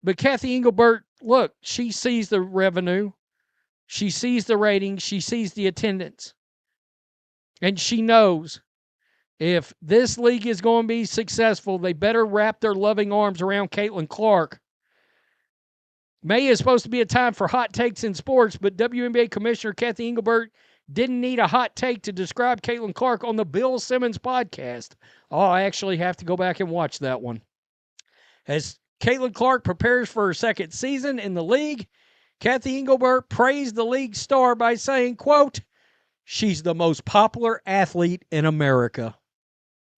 But Cathy Engelbert, look, she sees the revenue. She sees the ratings. She sees the attendance. And she knows if this league is going to be successful, they better wrap their loving arms around Caitlin Clark. May is supposed to be a time for hot takes in sports, but WNBA Commissioner Cathy Engelbert didn't need a hot take to describe Caitlin Clark on the Bill Simmons podcast. Oh, I actually have to go back and watch that one. As Caitlin Clark prepares for her second season in the league, Cathy Engelbert praised the league star by saying, quote, "She's the most popular athlete in America."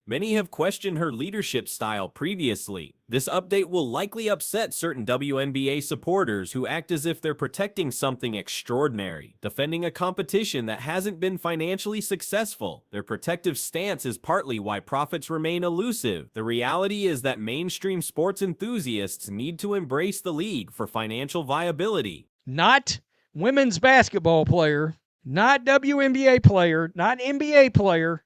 Many have questioned her leadership style previously. This update will likely upset certain WNBA supporters who act as if they're protecting something extraordinary, defending a competition that hasn't been financially successful. Their protective stance is partly why profits remain elusive. The reality is that mainstream sports enthusiasts need to embrace the league for financial viability. Not women's basketball player, not WNBA player, not NBA player,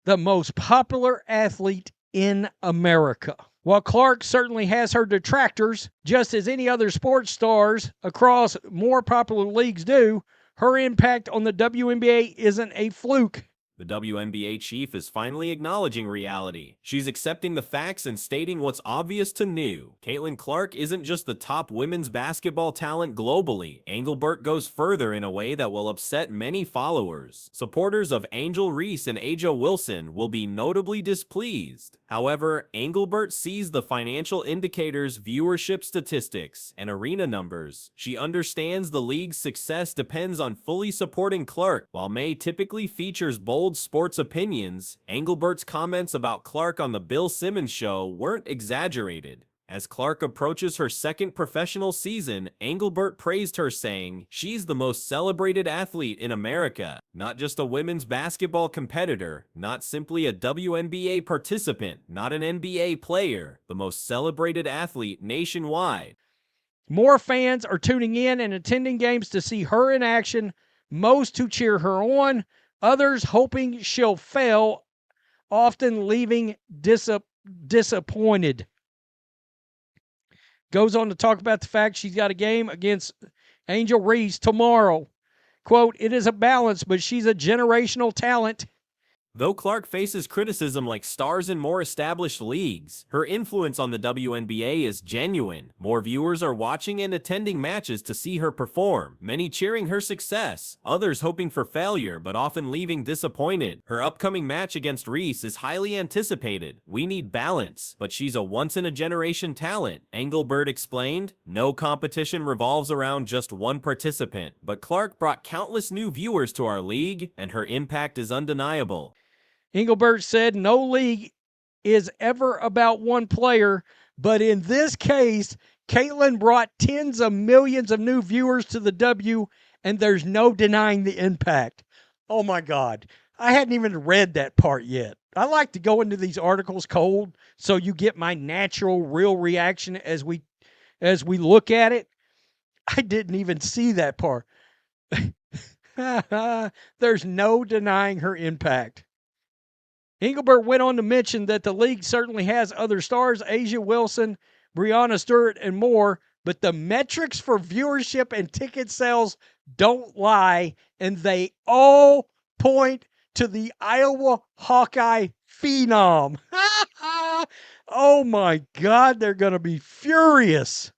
the most popular athlete in America. While Clark certainly has her detractors, just as any other sports stars across more popular leagues do, her impact on the WNBA isn't a fluke. The WNBA chief is finally acknowledging reality. She's accepting the facts and stating what's obvious to new. Caitlin Clark isn't just the top women's basketball talent globally. Engelbert goes further in a way that will upset many followers. Supporters of Angel Reese and A'ja Wilson will be notably displeased. However, Engelbert sees the financial indicators, viewership statistics, and arena numbers. She understands the league's success depends on fully supporting Clark. While May typically features bold sports opinions, Engelbert's comments about Clark on the Bill Simmons show weren't exaggerated. As Clark approaches her second professional season, Engelbert praised her, saying, "She's the most celebrated athlete in America. Not just a women's basketball competitor, not simply a WNBA participant, not an NBA player, the most celebrated athlete nationwide." More fans are tuning in and attending games to see her in action, most to cheer her on, others hoping she'll fail, often leaving disappointed. Goes on to talk about the fact she's got a game against Angel Reese tomorrow. Quote, "It is a balance, but she's a generational talent." Though Clark faces criticism like stars in more established leagues, her influence on the WNBA is genuine. More viewers are watching and attending matches to see her perform, many cheering her success, others hoping for failure but often leaving disappointed. Her upcoming match against Reese is highly anticipated. "We need balance, but she's a once-in-a-generation talent," Engelbert explained. "No competition revolves around just one participant, but Clark brought countless new viewers to our league, and her impact is undeniable." Engelbert said, "No league is ever about one player, but in this case, Caitlin brought tens of millions of new viewers to the W, and there's no denying the impact." Oh my God. I hadn't even read that part yet. I like to go into these articles cold so you get my natural, real reaction as we look at it. I didn't even see that part. There's no denying her impact. Engelbert went on to mention that the league certainly has other stars, A'ja Wilson, Breanna Stewart, and more, but the metrics for viewership and ticket sales don't lie, and they all point to the Iowa Hawkeye phenom. Oh my God, they're going to be furious.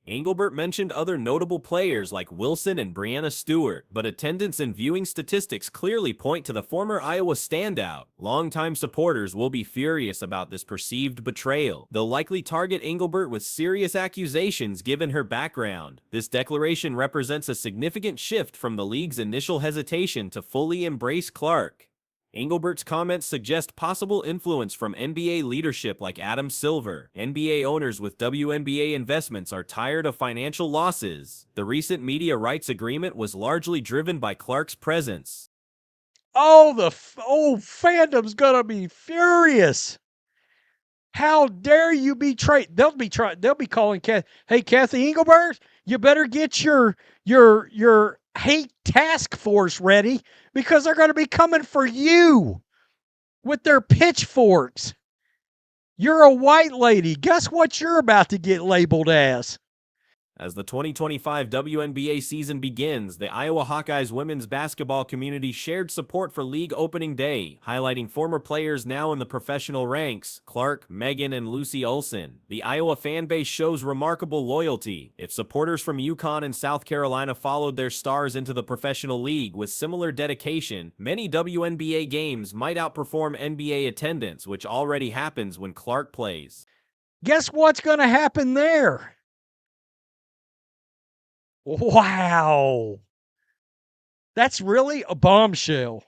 Engelbert mentioned other notable players like Wilson and Breanna Stewart, but attendance and viewing statistics clearly point to the former Iowa standout. Longtime supporters will be furious about this perceived betrayal. They'll likely target Engelbert with serious accusations given her background. This declaration represents a significant shift from the league's initial hesitation to fully embrace Clark. Engelbert's comments suggest possible influence from NBA leadership like Adam Silver. NBA owners with WNBA investments are tired of financial losses. The recent media rights agreement was largely driven by Clark's presence. Oh, the fandom's gonna be furious. How dare you betray? They'll be calling hey, Cathy Engelbert, you better get your hate task force ready, because they're going to be coming for you with their pitchforks. You're a white lady. Guess what you're about to get labeled as? As the 2025 WNBA season begins, the Iowa Hawkeyes women's basketball community shared support for league opening day, highlighting former players now in the professional ranks, Clark, Megan, and Lucy Olsen. The Iowa fan base shows remarkable loyalty. If supporters from UConn and South Carolina followed their stars into the professional league with similar dedication, many WNBA games might outperform NBA attendance, which already happens when Clark plays. Guess what's going to happen there? Wow. That's really a bombshell.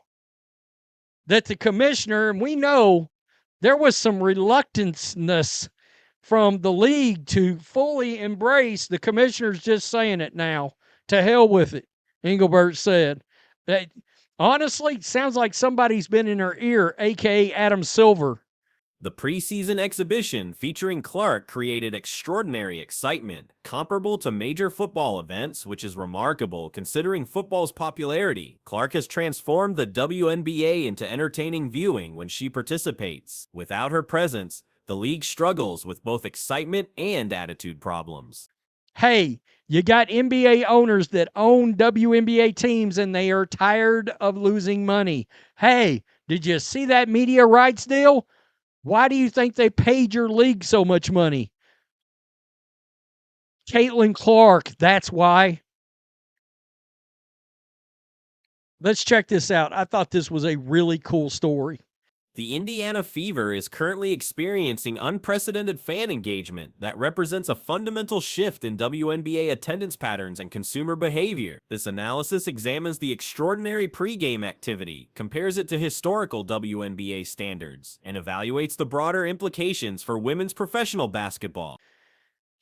That the commissioner, and we know there was some reluctance from the league to fully embrace. The commissioner's just saying it now. To hell with it, Engelbert said. That honestly sounds like somebody's been in her ear, a.k.a. Adam Silver. The preseason exhibition featuring Clark created extraordinary excitement, comparable to major football events, which is remarkable considering football's popularity. Clark has transformed the WNBA into entertaining viewing when she participates. Without her presence, the league struggles with both excitement and attitude problems. Hey, you got NBA owners that own WNBA teams and they are tired of losing money. Hey, did you see that media rights deal? Why do you think they paid your league so much money? Caitlin Clark, that's why. Let's check this out. I thought this was a really cool story. The Indiana Fever is currently experiencing unprecedented fan engagement that represents a fundamental shift in WNBA attendance patterns and consumer behavior. This analysis examines the extraordinary pregame activity, compares it to historical WNBA standards, and evaluates the broader implications for women's professional basketball.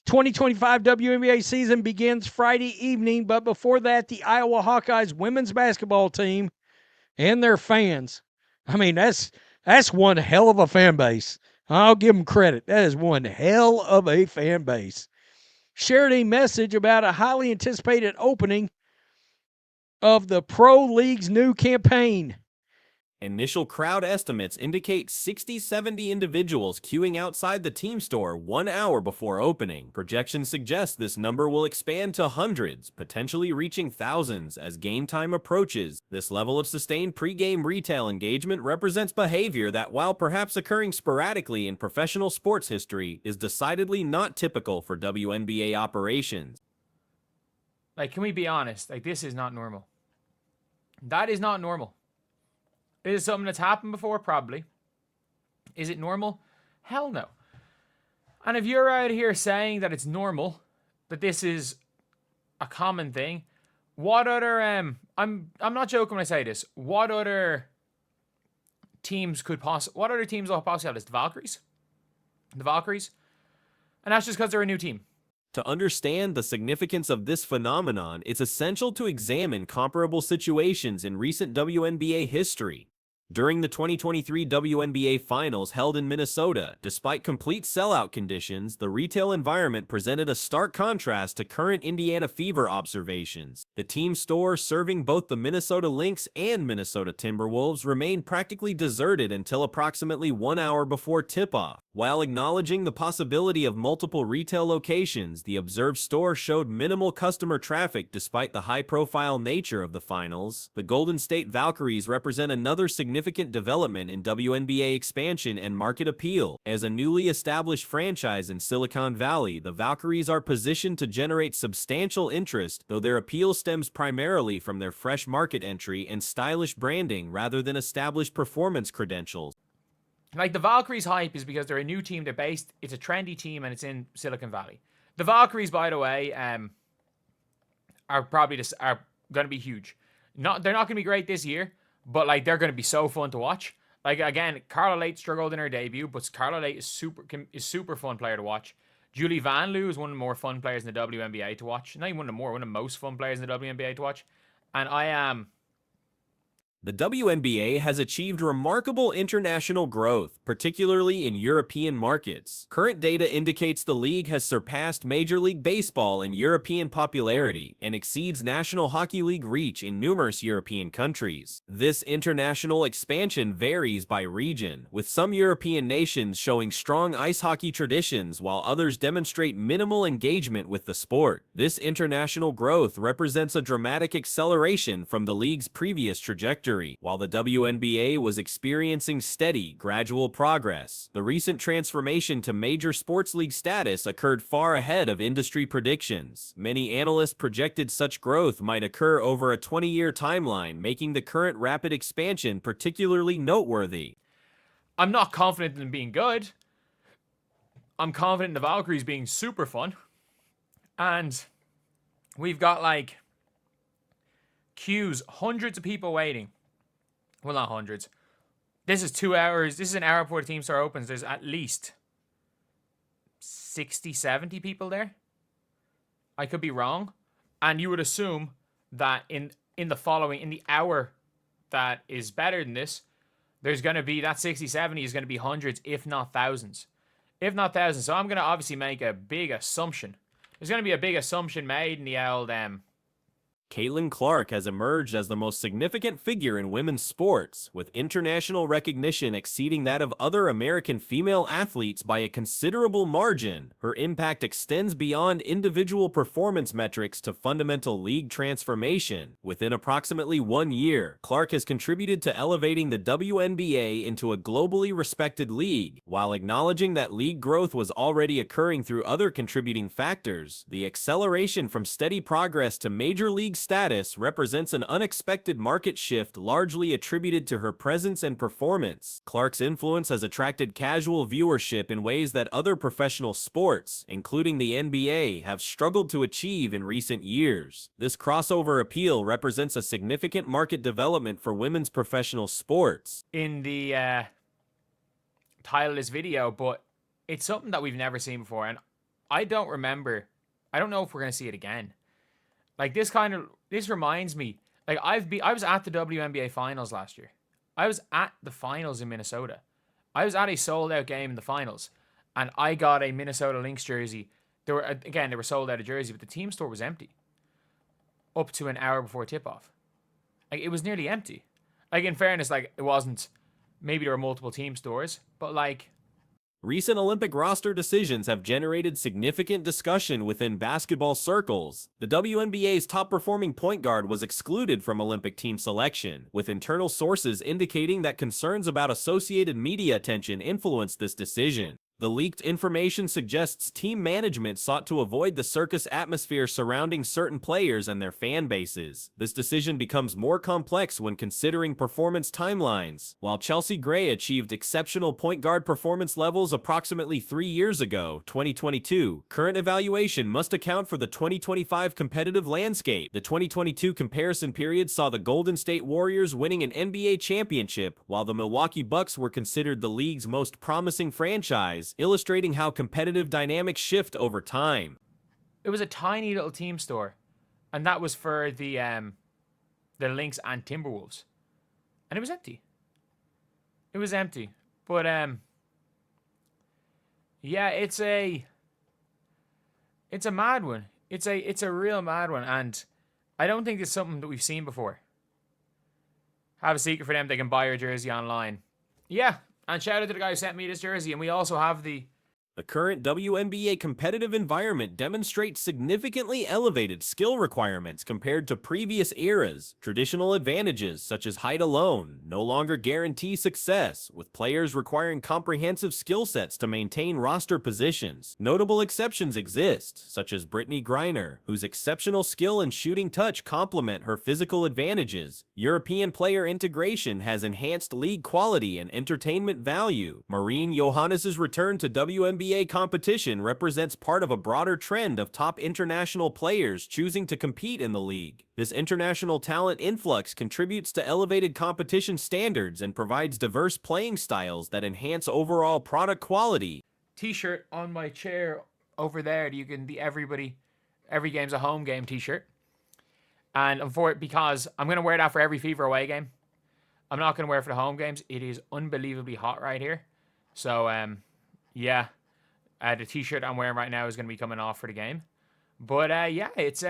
2025 WNBA season begins Friday evening, but before that, the Iowa Hawkeyes women's basketball team and their fans. I mean, that's one hell of a fan base. I'll give them credit. That is one hell of a fan base. Shared a message about a highly anticipated opening of the Pro League's new campaign. Initial crowd estimates indicate 60-70 individuals queuing outside the team store 1 hour before opening. Projections suggest this number will expand to hundreds, potentially reaching thousands as game time approaches. This level of sustained pre-game retail engagement represents behavior that, while perhaps occurring sporadically in professional sports history, is decidedly not typical for WNBA operations. Like, can we be honest? Like, this is not normal. That is not normal. Is it something that's happened before? Probably. Is it normal? Hell no. And if you're out here saying that it's normal, that this is a common thing, what other I'm not joking when I say this. What other teams will possibly have this? The Valkyries? The Valkyries? And that's just because they're a new team. To understand the significance of this phenomenon, it's essential to examine comparable situations in recent WNBA history. During the 2023 WNBA Finals held in Minnesota, despite complete sellout conditions, the retail environment presented a stark contrast to current Indiana Fever observations. The team store serving both the Minnesota Lynx and Minnesota Timberwolves remained practically deserted until approximately 1 hour before tip-off. While acknowledging the possibility of multiple retail locations, the observed store showed minimal customer traffic despite the high-profile nature of the finals. The Golden State Valkyries represent another significant development in WNBA expansion and market appeal. As a newly established franchise in Silicon Valley, the Valkyries are positioned to generate substantial interest, though their appeal stems primarily from their fresh market entry and stylish branding rather than established performance credentials. Like, the Valkyries hype is because they're a new team. It's a trendy team, and it's in Silicon Valley. The Valkyries, by the way, are probably are going to be huge. They're not going to be great this year, but like, they're going to be so fun to watch. Like, again, Carla Late struggled in her debut, but Carla Late is super fun player to watch. Julie Van Loo is one of the more fun players in the WNBA to watch. Not even one of the most fun players in the WNBA to watch. And The WNBA has achieved remarkable international growth, particularly in European markets. Current data indicates the league has surpassed Major League Baseball in European popularity and exceeds National Hockey League reach in numerous European countries. This international expansion varies by region, with some European nations showing strong ice hockey traditions while others demonstrate minimal engagement with the sport. This international growth represents a dramatic acceleration from the league's previous trajectory. While the WNBA was experiencing steady, gradual progress, the recent transformation to major sports league status occurred far ahead of industry predictions. Many analysts projected such growth might occur over a 20-year timeline, making the current rapid expansion particularly noteworthy. I'm not confident in them being good. I'm confident in the Valkyries being super fun. And we've got like queues, hundreds of people waiting. Well, not hundreds. This is 2 hours. This is an hour before the team store opens. There's at least 60, 70 people there. I could be wrong. And you would assume that in the hour that is better than this, there's going to be, that 60, 70 is going to be hundreds, if not thousands. If not thousands. So I'm going to obviously make a big assumption. There's going to be a big assumption made in the old Caitlin Clark has emerged as the most significant figure in women's sports, with international recognition exceeding that of other American female athletes by a considerable margin. Her impact extends beyond individual performance metrics to fundamental league transformation. Within approximately 1 year, Clark has contributed to elevating the WNBA into a globally respected league. While acknowledging that league growth was already occurring through other contributing factors, the acceleration from steady progress to major league status represents an unexpected market shift largely attributed to her presence and performance. Clark's influence has attracted casual viewership in ways that other professional sports, including the NBA, have struggled to achieve in recent years. This crossover appeal represents a significant market development for women's professional sports. in the title of this video, but it's something that we've never seen before, and I don't know if we're going to see it again. Like, this reminds me, like, I was at the WNBA finals last year. I was at the finals in Minnesota. I was at a sold out game in the finals, and I got a Minnesota Lynx jersey. They were sold out of jersey, but the team store was empty up to an hour before tip off. Like, it was nearly empty. Like, in fairness, like, it wasn't, maybe there were multiple team stores, but like, Recent Olympic roster decisions have generated significant discussion within basketball circles. The WNBA's top-performing point guard was excluded from Olympic team selection, with internal sources indicating that concerns about associated media attention influenced this decision. The leaked information suggests team management sought to avoid the circus atmosphere surrounding certain players and their fan bases. This decision becomes more complex when considering performance timelines. While Chelsea Gray achieved exceptional point guard performance levels approximately 3 years ago, 2022, current evaluation must account for the 2025 competitive landscape. The 2022 comparison period saw the Golden State Warriors winning an NBA championship, while the Milwaukee Bucks were considered the league's most promising franchise, illustrating how competitive dynamics shift over time. it was a tiny little team store, and that was for the Lynx and Timberwolves, and it was empty. It was empty, but yeah, it's a mad one. It's a real mad one, and I don't think it's something that we've seen before. Have a secret for them; they can buy your jersey online. Yeah. And shout out to the guy who sent me this jersey. And we also have the current WNBA competitive environment demonstrates significantly elevated skill requirements compared to previous eras. Traditional advantages such as height alone no longer guarantee success, with players requiring comprehensive skill sets to maintain roster positions. Notable exceptions exist, such as Brittany Griner, whose exceptional skill and shooting touch complement her physical advantages. European player integration has enhanced league quality and entertainment value. Maureen Johannes' return to WNBA competition represents part of a broader trend of top international players choosing to compete in the league. This international talent influx contributes to elevated competition standards and provides diverse playing styles that enhance overall product quality. T-shirt on my chair over there. You can the every game's a home game T-shirt, and because I'm gonna wear that for every Fever away game. I'm not going to wear it for the home games. It is unbelievably hot right here. So, yeah, the t-shirt I'm wearing right now is going to be coming off for the game. But, yeah, it's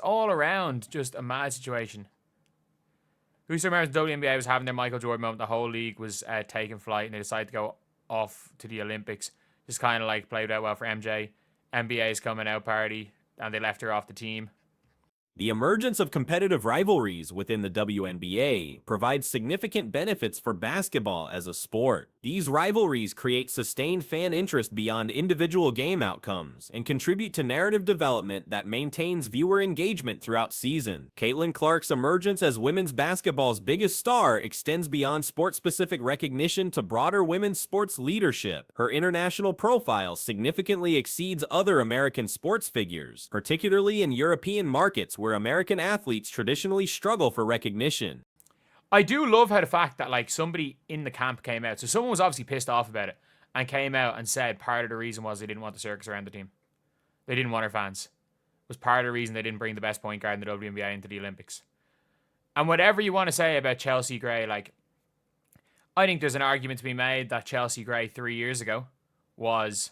all around just a mad situation. Who still remembers the WNBA was having their Michael Jordan moment? The whole league was taking flight and they decided to go off to the Olympics. Just kind of like played out well for MJ. NBA's coming out party and they left her off the team. The emergence of competitive rivalries within the WNBA provides significant benefits for basketball as a sport. These rivalries create sustained fan interest beyond individual game outcomes and contribute to narrative development that maintains viewer engagement throughout season. Caitlin Clark's emergence as women's basketball's biggest star extends beyond sport-specific recognition to broader women's sports leadership. Her international profile significantly exceeds other American sports figures, particularly in European markets where American athletes traditionally struggle for recognition. I do love how the fact that like somebody in the camp came out. So someone was obviously pissed off about it and came out and said part of the reason was they didn't want the circus around the team. They didn't want her fans. It was part of the reason they didn't bring the best point guard in the WNBA into the Olympics. And whatever you want to say about Chelsea Gray, like, I think there's an argument to be made that Chelsea Gray 3 years ago was...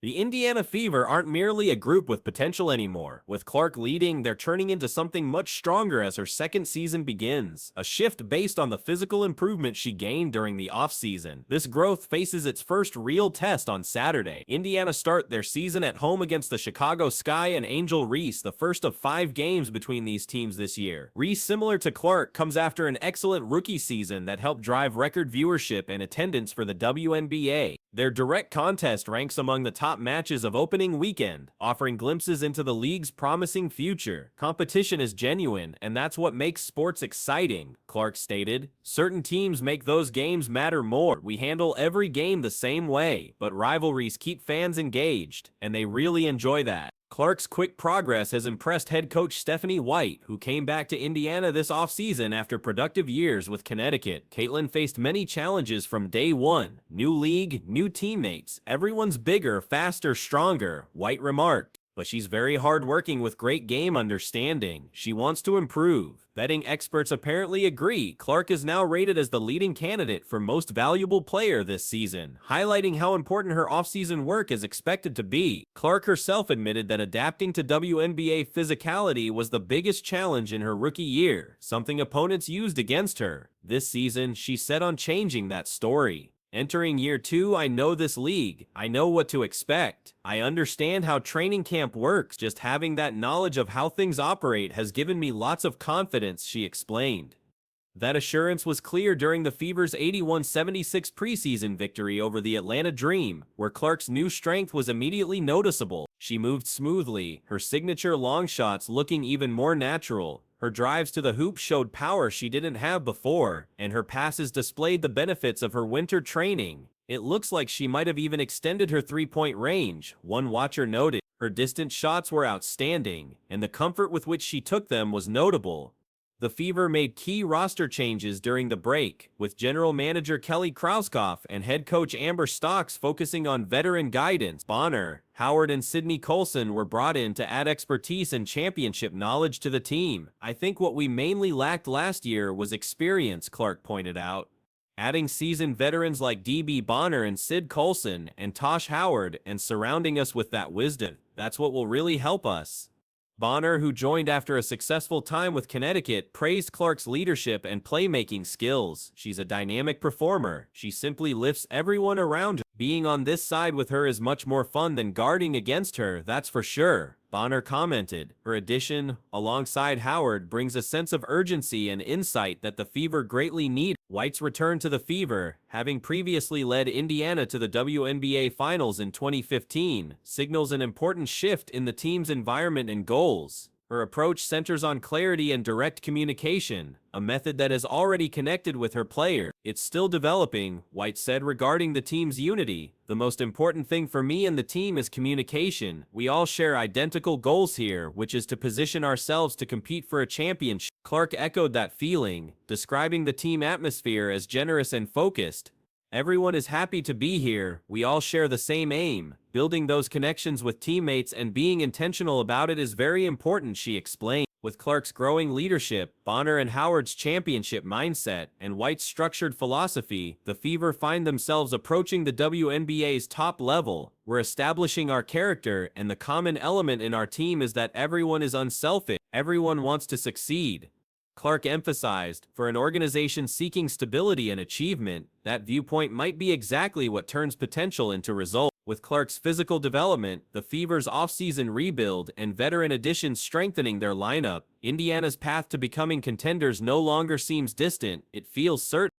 The Indiana Fever aren't merely a group with potential anymore. With Clark leading, they're turning into something much stronger as her second season begins. A shift based on the physical improvement she gained during the offseason. This growth faces its first real test on Saturday. Indiana start their season at home against the Chicago Sky and Angel Reese, the first of 5 games between these teams this year. Reese, similar to Clark, comes after an excellent rookie season that helped drive record viewership and attendance for the WNBA. Their direct contest ranks among the top matches of opening weekend, offering glimpses into the league's promising future. Competition is genuine, and that's what makes sports exciting, Clark stated. Certain teams make those games matter more. We handle every game the same way, but rivalries keep fans engaged, and they really enjoy that. Clark's quick progress has impressed head coach Stephanie White, who came back to Indiana this offseason after productive years with Connecticut. Caitlin faced many challenges from day one. New league, new teammates. Everyone's bigger, faster, stronger, White remarked. But she's very hardworking with great game understanding. She wants to improve. Betting experts apparently agree. Clark is now rated as the leading candidate for most valuable player this season, highlighting how important her offseason work is expected to be. Clark herself admitted that adapting to WNBA physicality was the biggest challenge in her rookie year, something opponents used against her. This season, she's set on changing that story. Entering year 2, I know this league. I know what to expect. I understand how training camp works. Just having that knowledge of how things operate has given me lots of confidence, she explained. That assurance was clear during the Fever's 81-76 preseason victory over the Atlanta Dream, where Clark's new strength was immediately noticeable. She moved smoothly, her signature long shots looking even more natural. Her drives to the hoop showed power she didn't have before, and her passes displayed the benefits of her winter training. It looks like she might have even extended her three-point range, one watcher noted. Her distance shots were outstanding, and the comfort with which she took them was notable. The Fever made key roster changes during the break, with general manager Kelly Krauskopf and head coach Amber Stocks focusing on veteran guidance. Bonner, Howard, and Sydney Colson were brought in to add expertise and championship knowledge to the team. I think what we mainly lacked last year was experience, Clark pointed out. Adding seasoned veterans like D.B. Bonner and Sid Colson and Tosh Howard and surrounding us with that wisdom, that's what will really help us. Bonner, who joined after a successful time with Connecticut, praised Clark's leadership and playmaking skills. She's a dynamic performer. She simply lifts everyone around her. Being on this side with her is much more fun than guarding against her, that's for sure, Bonner commented. Her addition, alongside Howard, brings a sense of urgency and insight that the Fever greatly need. White's return to the Fever, having previously led Indiana to the WNBA Finals in 2015, signals an important shift in the team's environment and goals. Her approach centers on clarity and direct communication, a method that has already connected with her player. It's still developing, White said regarding the team's unity. The most important thing for me and the team is communication. We all share identical goals here, which is to position ourselves to compete for a championship. Clark echoed that feeling, describing the team atmosphere as generous and focused. Everyone is happy to be here. We all share the same aim. Building those connections with teammates and being intentional about it is very important, she explained. With Clark's growing leadership, Bonner and Howard's championship mindset, and White's structured philosophy, the Fever find themselves approaching the WNBA's top level. We're establishing our character, and the common element in our team is that everyone is unselfish. Everyone wants to succeed. Clark emphasized, for an organization seeking stability and achievement, that viewpoint might be exactly what turns potential into results. With Clark's physical development, the Fever's offseason rebuild, and veteran additions strengthening their lineup, Indiana's path to becoming contenders no longer seems distant, it feels certain.